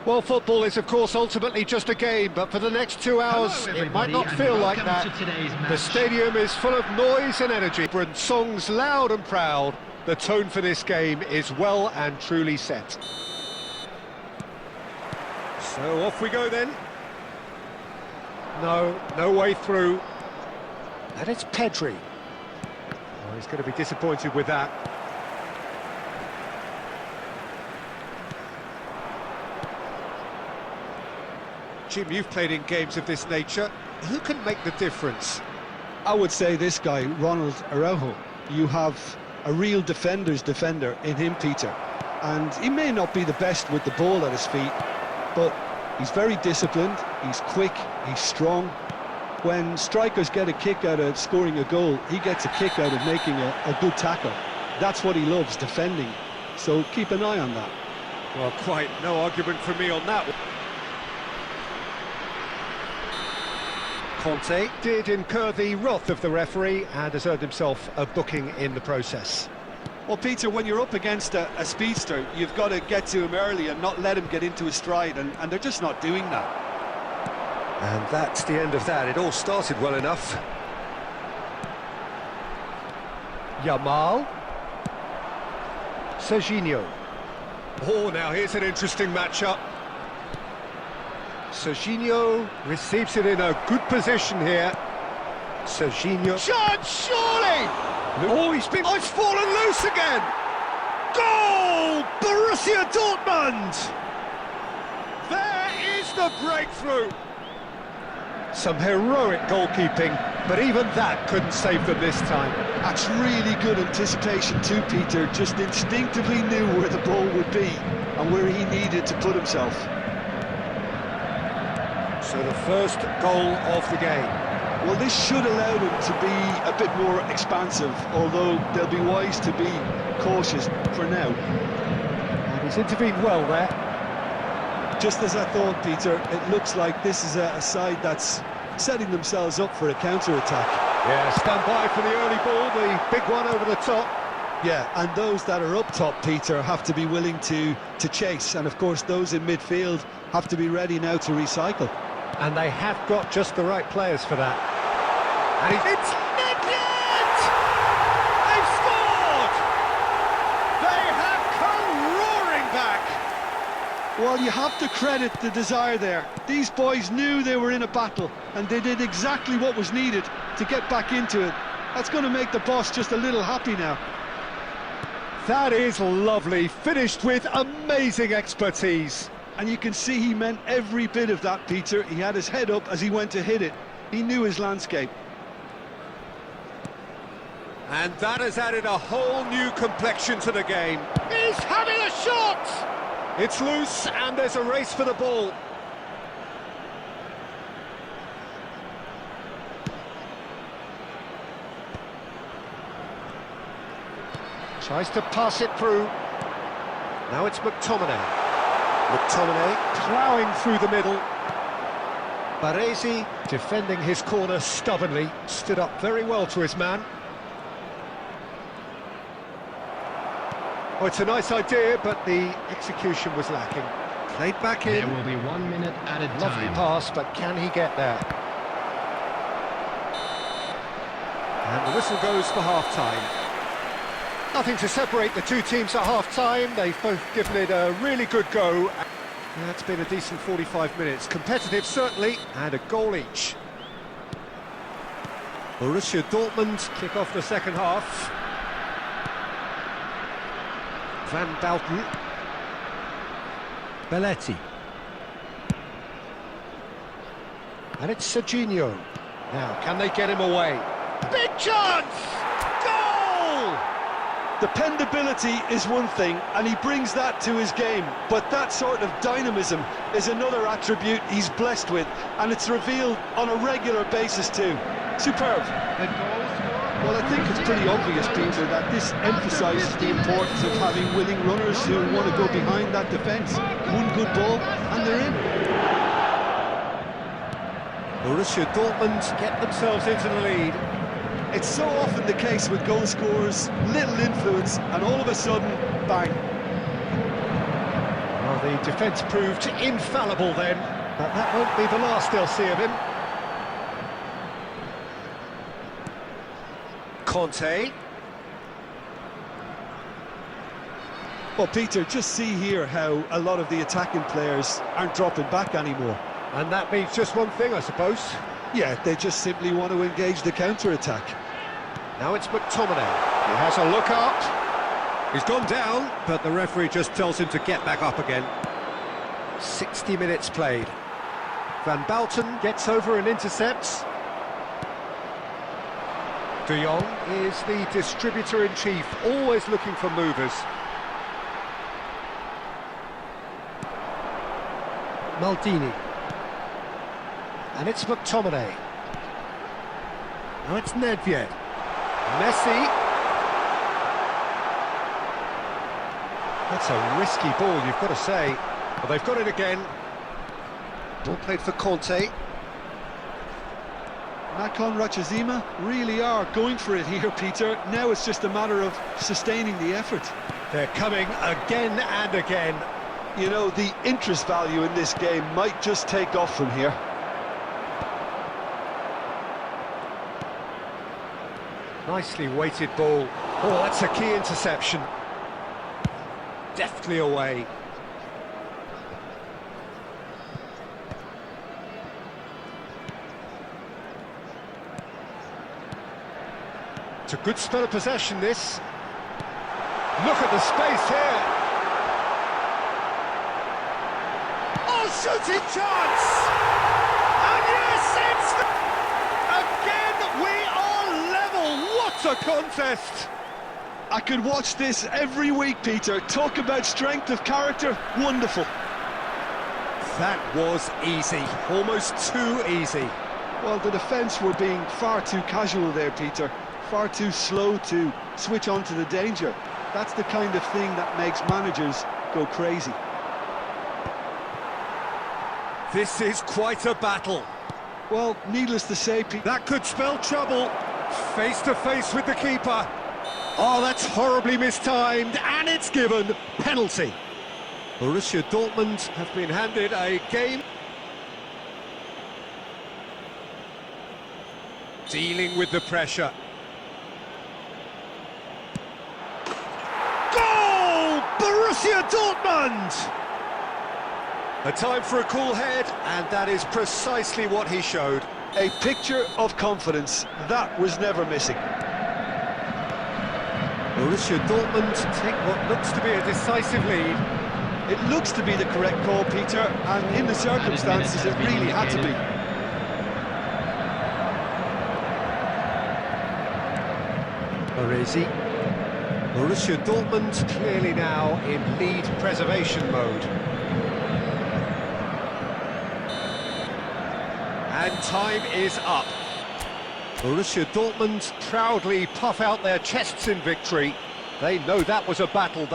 Well, football is, of course, ultimately just a game, but for the next 2 hours, it might not feel like that. The stadium is full of noise and energy, and songs loud and proud. The tone for this game is well and truly set. So off we go then. No way through. And it's Pedri. Oh, he's going to be disappointed with that. Jim, you've played in games of this nature. Who can make the difference? I would say this guy, Ronald Araujo. You have a real defender's defender in him, Peter. And he may not be the best with the ball at his feet, but he's very disciplined, he's quick, he's strong. When strikers get a kick out of scoring a goal, he gets a kick out of making a good tackle. That's what he loves, defending. So keep an eye on that. Well, quite no argument from me on that one. Conte did incur the wrath of the referee and has earned himself a booking in the process. Well, Peter, when you're up against a speedster, you've got to get to him early and not let him get into his stride, and they're just not doing that. And that's the end of that. It all started well enough. Yamal. Serginho. Oh, now here's an interesting matchup. Serginho receives it in a good position here. Serginho. Shot, surely! Oh, he's fallen loose again! Goal! Borussia Dortmund! There is the breakthrough! Some heroic goalkeeping, but even that couldn't save them this time. That's really good anticipation too, Peter. Just instinctively knew where the ball would be and where he needed to put himself. So the first goal of the game. Well, this should allow them to be a bit more expansive, although they'll be wise to be cautious for now. And he's intervened well there. Just as I thought, Peter, it looks like this is a side that's setting themselves up for a counter-attack. Yeah, stand by for the early ball, the big one over the top. Yeah, and those that are up top, Peter, have to be willing to chase, and of course those in midfield have to be ready now to recycle. And they have got just the right players for that. And it's naked! They've scored! They have come roaring back! Well, you have to credit the desire there. These boys knew they were in a battle, and they did exactly what was needed to get back into it. That's going to make the boss just a little happy now. That is lovely, finished with amazing expertise. And you can see he meant every bit of that, Peter. He had his head up as he went to hit it. He knew his landscape. And that has added a whole new complexion to the game. He's having a shot! It's loose and there's a race for the ball. Tries to pass it through. Now it's McTominay. McTominay ploughing through the middle. Baresi defending his corner stubbornly, stood up very well to his man. Oh, it's a nice idea, but the execution was lacking. Played back in. There will be 1 minute added time. Lovely pass, but can he get there? And the whistle goes for half-time. Nothing to separate the two teams at half-time. They've both given it a really good go. That's been a decent 45 minutes. Competitive, certainly, and a goal each. Borussia Dortmund kick off the second half. Van Bouten. Belletti. And it's Serginho. Now, can they get him away? Big chance! Goal! Dependability is one thing, and he brings that to his game, but that sort of dynamism is another attribute he's blessed with, and it's revealed on a regular basis too. Superb. Well, I think it's pretty obvious, Peter, that this emphasises the importance of having willing runners who want to go behind that defence. One good ball, and they're in. Borussia Dortmund get themselves into the lead. It's so often the case with goal scorers, little influence, and all of a sudden, bang. Well, The defence proved infallible then, but that won't be the last they'll see of him. Conte. Well, Peter, just see here how a lot of the attacking players aren't dropping back anymore. And that means just one thing, I suppose. Yeah, they just simply want to engage the counter-attack. Now it's McTominay. He has a look up. He's gone down, but the referee just tells him to get back up again. 60 minutes played. Van Bouten gets over and intercepts. De Jong is the distributor-in-chief, always looking for movers. Maldini. And it's McTominay. Now it's Nedved. Messi. That's a risky ball, you've got to say. Well, they've got it again. Ball played for Conte. Nakon Rachazima really are going for it here, Peter. Now it's just a matter of sustaining the effort. They're coming again and again. You know, the interest value in this game might just take off from here. Nicely weighted ball. Oh, that's a key interception. Deftly away. It's a good spell of possession, this. Look at the space here. Oh, shooting chance! And yes, it's... Again, we are level. What a contest! I could watch this every week, Peter. Talk about strength of character. Wonderful. That was easy. Almost too easy. Well, the defence were being far too casual there, Peter. Far too slow to switch on to the danger. That's the kind of thing that makes managers go crazy. This is quite a battle. Well, needless to say, Peter... That could spell trouble. Face to face with the keeper. Oh, that's horribly mistimed, and it's given penalty. Borussia Dortmund have been handed a game. Dealing with the pressure. Goal! Borussia Dortmund! A time for a cool head, and that is precisely what he showed. A picture of confidence. That was never missing. Borussia Dortmund take what looks to be a decisive lead. It looks to be the correct call, Peter, and in the circumstances it really had to be. Baresi. Borussia Dortmund clearly now in lead preservation mode. And time is up. Borussia Dortmund proudly puff out their chests in victory. They know that was a battle.